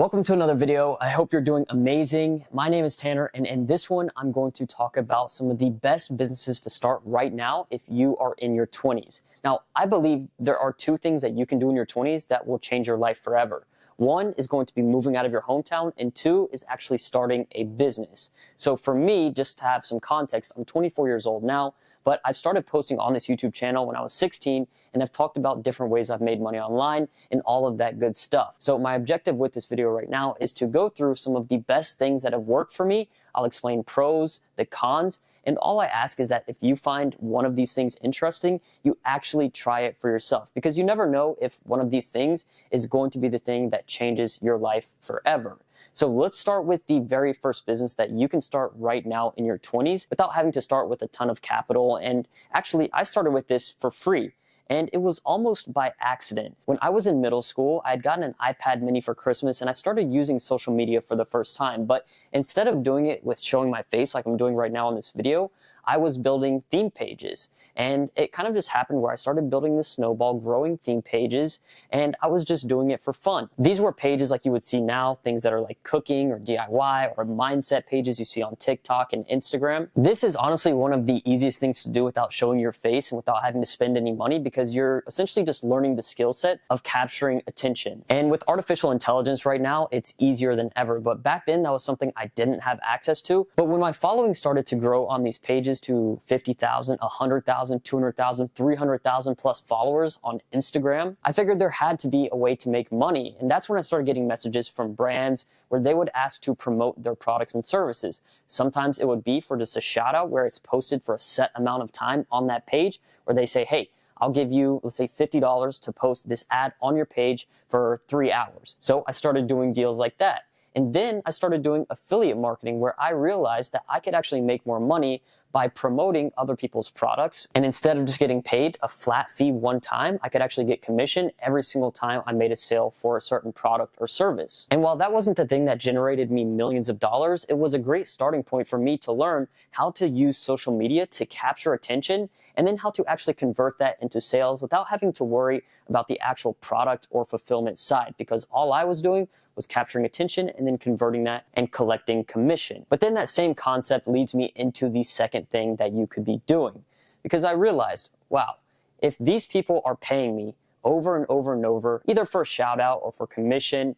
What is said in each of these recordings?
Welcome to another video. I hope you're doing amazing. My name is Tanner, and in this one, I'm going to talk about some of the best businesses to start right now if you are in your 20s. Now, I believe there are two things that you can do in your 20s that will change your life forever. One is going to be moving out of your hometown, and two is actually starting a business. So for me, just to have some context, I'm 24 years old now, but I've started posting on this YouTube channel when I was 16, and I've talked about different ways I've made money online and all of that good stuff. So my objective with this video right now is to go through some of the best things that have worked for me. I'll explain pros, the cons, and all I ask is that if you find one of these things interesting, you actually try it for yourself, because you never know if one of these things is going to be the thing that changes your life forever. So let's start with the very first business that you can start right now in your 20s without having to start with a ton of capital. And actually, I started with this for free. And it was almost by accident. When I was in middle school, I had gotten an iPad mini for Christmas, and I started using social media for the first time. But instead of doing it with showing my face like I'm doing right now in this video, I was building theme pages. And it kind of just happened where I started building this snowball, growing theme pages, and I was just doing it for fun. These were pages like you would see now, things that are like cooking or DIY or mindset pages you see on TikTok and Instagram. This is honestly one of the easiest things to do without showing your face and without having to spend any money, because you're essentially just learning the skill set of capturing attention. And with artificial intelligence right now, it's easier than ever. But back then, that was something I didn't have access to. But when my following started to grow on these pages to 50,000, 100,000, 200,000, 300,000 plus followers on Instagram, I figured there had to be a way to make money. And that's when I started getting messages from brands where they would ask to promote their products and services. Sometimes it would be for just a shout out where it's posted for a set amount of time on that page, where they say, hey, I'll give you, let's say $50 to post this ad on your page for 3 hours. So I started doing deals like that. And then I started doing affiliate marketing, where I realized that I could actually make more money by promoting other people's products. And instead of just getting paid a flat fee one time, I could actually get commission every single time I made a sale for a certain product or service. And while that wasn't the thing that generated me millions of dollars, it was a great starting point for me to learn how to use social media to capture attention, and then how to actually convert that into sales without having to worry about the actual product or fulfillment side, because all I was doing was capturing attention and then converting that and collecting commission. But then that same concept leads me into the second thing that you could be doing, because I realized, wow, if these people are paying me over and over and over, either for a shout out or for commission,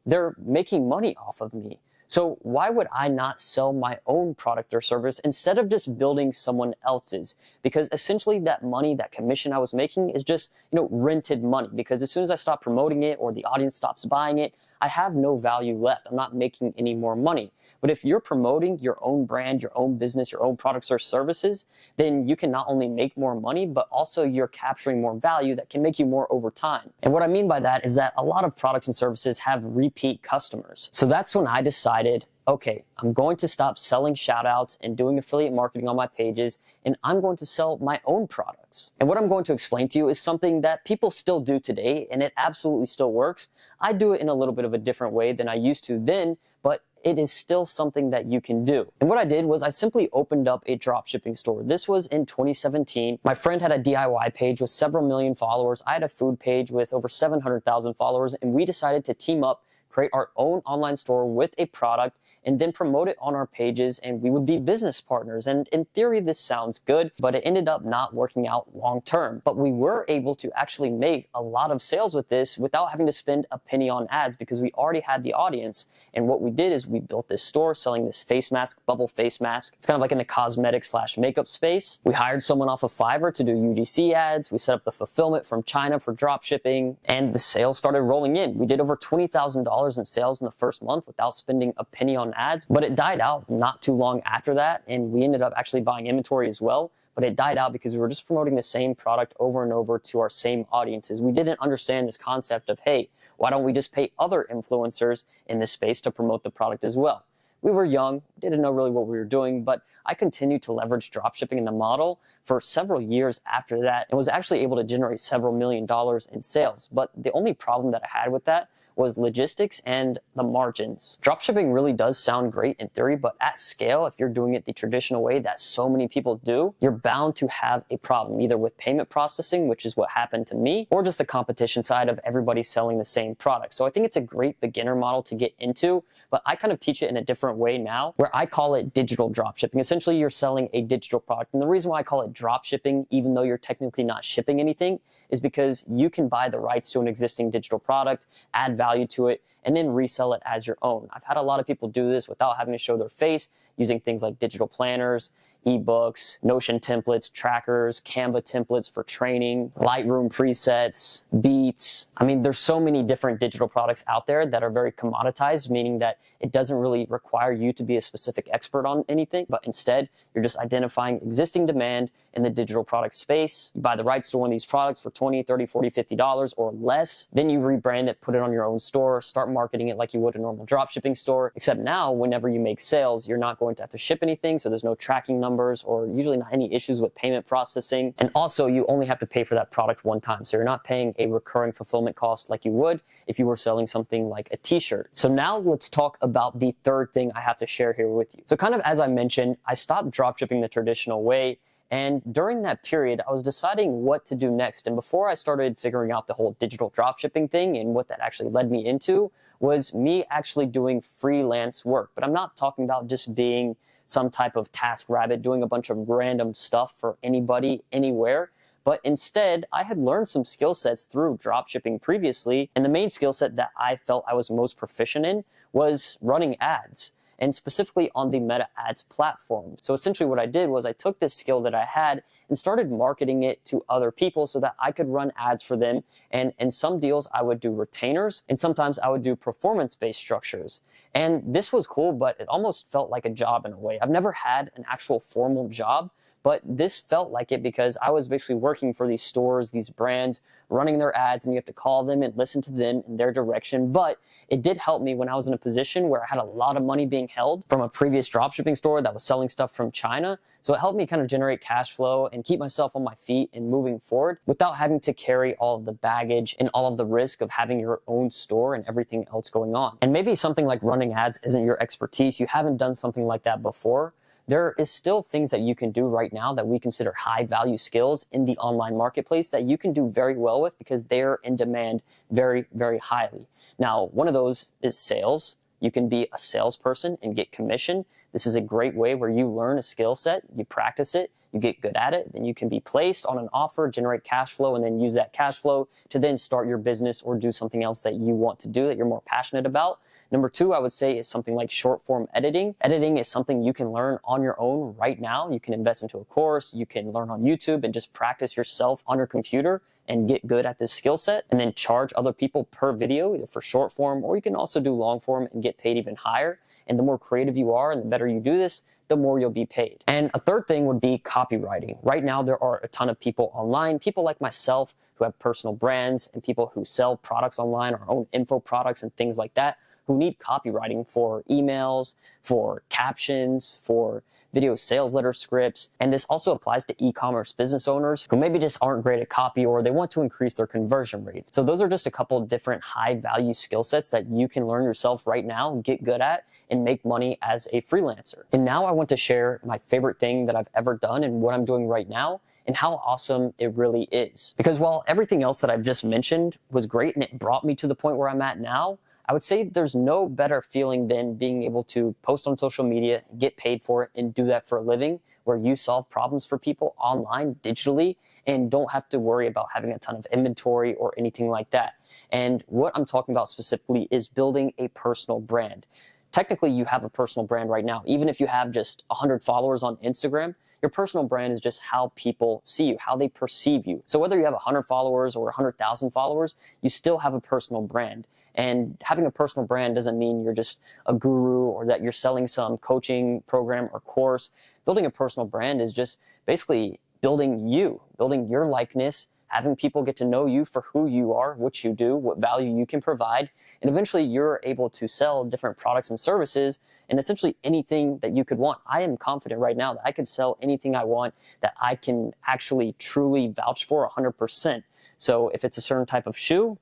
they're making money off of me. So why would I not sell my own product or service instead of just building someone else's? Because essentially that money, that commission I was making is just, rented money, because as soon as I stop promoting it or the audience stops buying it, I have no value left. I'm not making any more money. But if you're promoting your own brand, your own business, your own products or services, then you can not only make more money, but also you're capturing more value that can make you more over time. And what I mean by that is that a lot of products and services have repeat customers. So that's when I decided, okay, I'm going to stop selling shout outs and doing affiliate marketing on my pages, and I'm going to sell my own products. And what I'm going to explain to you is something that people still do today, and it absolutely still works. I do it in a little bit of a different way than I used to then, but it is still something that you can do. And what I did was I simply opened up a dropshipping store. This was in 2017. My friend had a DIY page with several million followers. I had a food page with over 700,000 followers, and we decided to team up, create our own online store with a product, and then promote it on our pages, and we would be business partners. And in theory, this sounds good, but it ended up not working out long term. But we were able to actually make a lot of sales with this without having to spend a penny on ads, because we already had the audience. And what we did is we built this store selling this face mask, bubble face mask. It's kind of like in the cosmetic/makeup space. We hired someone off of Fiverr to do UGC ads. We set up the fulfillment from China for drop shipping, and the sales started rolling in. We did over $20,000 in sales in the first month without spending a penny on ads, but it died out not too long after that, and we ended up actually buying inventory as well. But it died out because we were just promoting the same product over and over to our same audiences. We didn't understand this concept of, hey, why don't we just pay other influencers in this space to promote the product as well? We were young, didn't know really what we were doing, but I continued to leverage dropshipping in the model for several years after that, and was actually able to generate several $1 million in sales. But the only problem that I had with that was logistics and the margins. Dropshipping really does sound great in theory, but at scale, if you're doing it the traditional way that so many people do, you're bound to have a problem, either with payment processing, which is what happened to me, or just the competition side of everybody selling the same product. So I think it's a great beginner model to get into, but I kind of teach it in a different way now, where I call it digital dropshipping. Essentially, you're selling a digital product. And the reason why I call it dropshipping, even though you're technically not shipping anything, is because you can buy the rights to an existing digital product, add value to it, and then resell it as your own. I've had a lot of people do this without having to show their face, using things like digital planners, ebooks, Notion templates, trackers, Canva templates for training, Lightroom presets, Beats. I mean, there's so many different digital products out there that are very commoditized, meaning that it doesn't really require you to be a specific expert on anything, but instead you're just identifying existing demand in the digital product space. You buy the rights to one of these products for $20, $30, $40, $50 or less. Then you rebrand it, put it on your own store, start marketing it like you would a normal dropshipping store, except now whenever you make sales, you're not going to have to ship anything, so there's no tracking numbers or usually not any issues with payment processing. And also, you only have to pay for that product one time, so you're not paying a recurring fulfillment cost like you would if you were selling something like a t-shirt. So now let's talk about the third thing I have to share here with you. So kind of as I mentioned, I stopped dropshipping the traditional way, and during that period, I was deciding what to do next. And before I started figuring out the whole digital dropshipping thing and what that actually led me into was me actually doing freelance work. But I'm not talking about just being some type of task rabbit doing a bunch of random stuff for anybody, anywhere. But instead, I had learned some skill sets through dropshipping previously. And the main skill set that I felt I was most proficient in was running ads, and specifically on the Meta Ads platform. So essentially what I did was I took this skill that I had and started marketing it to other people so that I could run ads for them. And in some deals, I would do retainers, and sometimes I would do performance-based structures. And this was cool, but it almost felt like a job in a way. I've never had an actual formal job, but this felt like it because I was basically working for these stores, these brands, running their ads, and you have to call them and listen to them in their direction. But it did help me when I was in a position where I had a lot of money being held from a previous dropshipping store that was selling stuff from China. So it helped me kind of generate cash flow and keep myself on my feet and moving forward without having to carry all of the baggage and all of the risk of having your own store and everything else going on. And maybe something like running ads isn't your expertise. You haven't done something like that before. There is still things that you can do right now that we consider high value skills in the online marketplace that you can do very well with because they're in demand very, very highly. Now, one of those is sales. You can be a salesperson and get commission. This is a great way where you learn a skill set, you practice it, you get good at it, then you can be placed on an offer, generate cash flow, and then use that cash flow to then start your business or do something else that you want to do that you're more passionate about. Number two, I would say, is something like short form editing. Editing is something you can learn on your own right now. You can invest into a course, you can learn on YouTube and just practice yourself on your computer and get good at this skill set, and then charge other people per video, either for short form, or you can also do long form and get paid even higher. And the more creative you are and the better you do this, the more you'll be paid. And a third thing would be copywriting. Right now, there are a ton of people online, people like myself who have personal brands and people who sell products online, our own info products and things like that, who need copywriting for emails, for captions, for video sales letter scripts. And this also applies to e-commerce business owners who maybe just aren't great at copy or they want to increase their conversion rates. So those are just a couple of different high value skill sets that you can learn yourself right now, get good at, and make money as a freelancer. And now I want to share my favorite thing that I've ever done and what I'm doing right now and how awesome it really is. Because while everything else that I've just mentioned was great and it brought me to the point where I'm at now, I would say there's no better feeling than being able to post on social media, get paid for it, and do that for a living, where you solve problems for people online, digitally, and don't have to worry about having a ton of inventory or anything like that. And what I'm talking about specifically is building a personal brand. Technically, you have a personal brand right now. Even if you have just 100 followers on Instagram, your personal brand is just how people see you, how they perceive you. So whether you have 100 followers or 100,000 followers, you still have a personal brand. And having a personal brand doesn't mean you're just a guru or that you're selling some coaching program or course. Building a personal brand is just basically building you, building your likeness, having people get to know you for who you are, what you do, what value you can provide. And eventually you're able to sell different products and services and essentially anything that you could want. I am confident right now that I could sell anything I want that I can actually truly vouch for 100%. So if it's a certain type of shoe,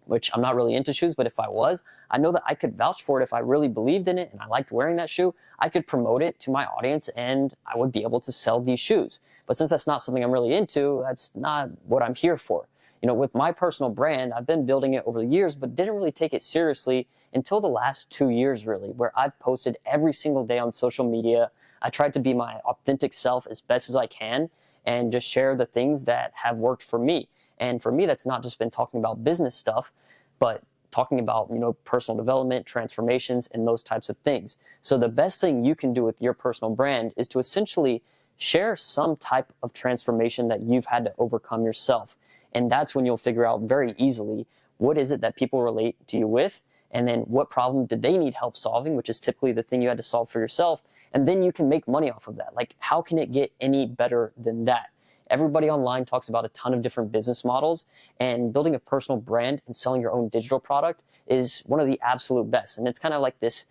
which I'm not really into shoes, but if I was, I know that I could vouch for it. If I really believed in it and I liked wearing that shoe, I could promote it to my audience and I would be able to sell these shoes. But since that's not something I'm really into, that's not what I'm here for. With my personal brand, I've been building it over the years, but didn't really take it seriously until the last 2 years, really, where I've posted every single day on social media. I tried to be my authentic self as best as I can and just share the things that have worked for me. And for me, that's not just been talking about business stuff, but talking about, personal development, transformations, and those types of things. So the best thing you can do with your personal brand is to essentially share some type of transformation that you've had to overcome yourself. And that's when you'll figure out very easily what is it that people relate to you with, and then what problem did they need help solving, which is typically the thing you had to solve for yourself. And then you can make money off of that. Like, how can it get any better than that? Everybody online talks about a ton of different business models, and building a personal brand and selling your own digital product is one of the absolute best. And it's kind of like this,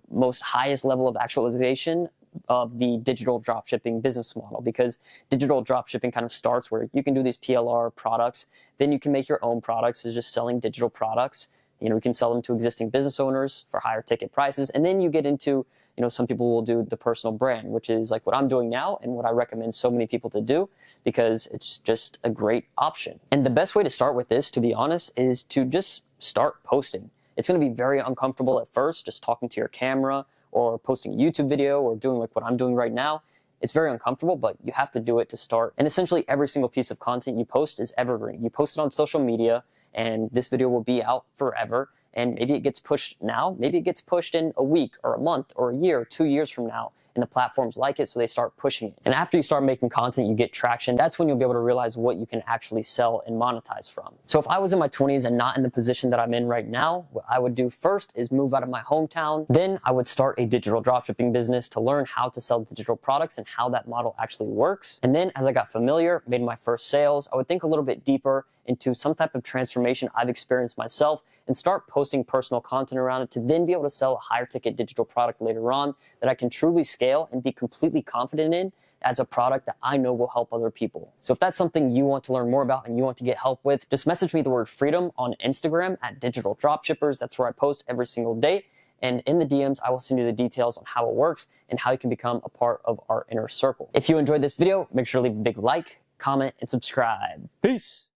most highest level of actualization of the digital dropshipping business model, because digital dropshipping kind of starts where you can do these PLR products, then you can make your own products, is just selling digital products. You can sell them to existing business owners for higher ticket prices, and then you get into, some people will do the personal brand, which is like what I'm doing now and what I recommend so many people to do, because it's just a great option. And the best way to start with this, to be honest, is to just start posting. It's going to be very uncomfortable at first, just talking to your camera or posting a YouTube video or doing like what I'm doing right now. It's very uncomfortable, but you have to do it to start. And essentially every single piece of content you post is evergreen. You post it on social media, and this video will be out forever. And maybe it gets pushed now, maybe it gets pushed in a week or a month or a year or 2 years from now, and the platforms like it, so they start pushing it. And after you start making content, you get traction. That's when you'll be able to realize what you can actually sell and monetize from. So if I was in my 20s and not in the position that I'm in right now, what I would do first is move out of my hometown. Then I would start a digital dropshipping business to learn how to sell digital products and how that model actually works. And then as I got familiar, made my first sales, I would think a little bit deeper into some type of transformation I've experienced myself and start posting personal content around it to then be able to sell a higher ticket digital product later on that I can truly scale and be completely confident in as a product that I know will help other people. So if that's something you want to learn more about and you want to get help with, just message me the word freedom on Instagram at Digital Dropshippers. That's where I post every single day. And in the DMs, I will send you the details on how it works and how you can become a part of our inner circle. If you enjoyed this video, make sure to leave a big like, comment, and subscribe. Peace.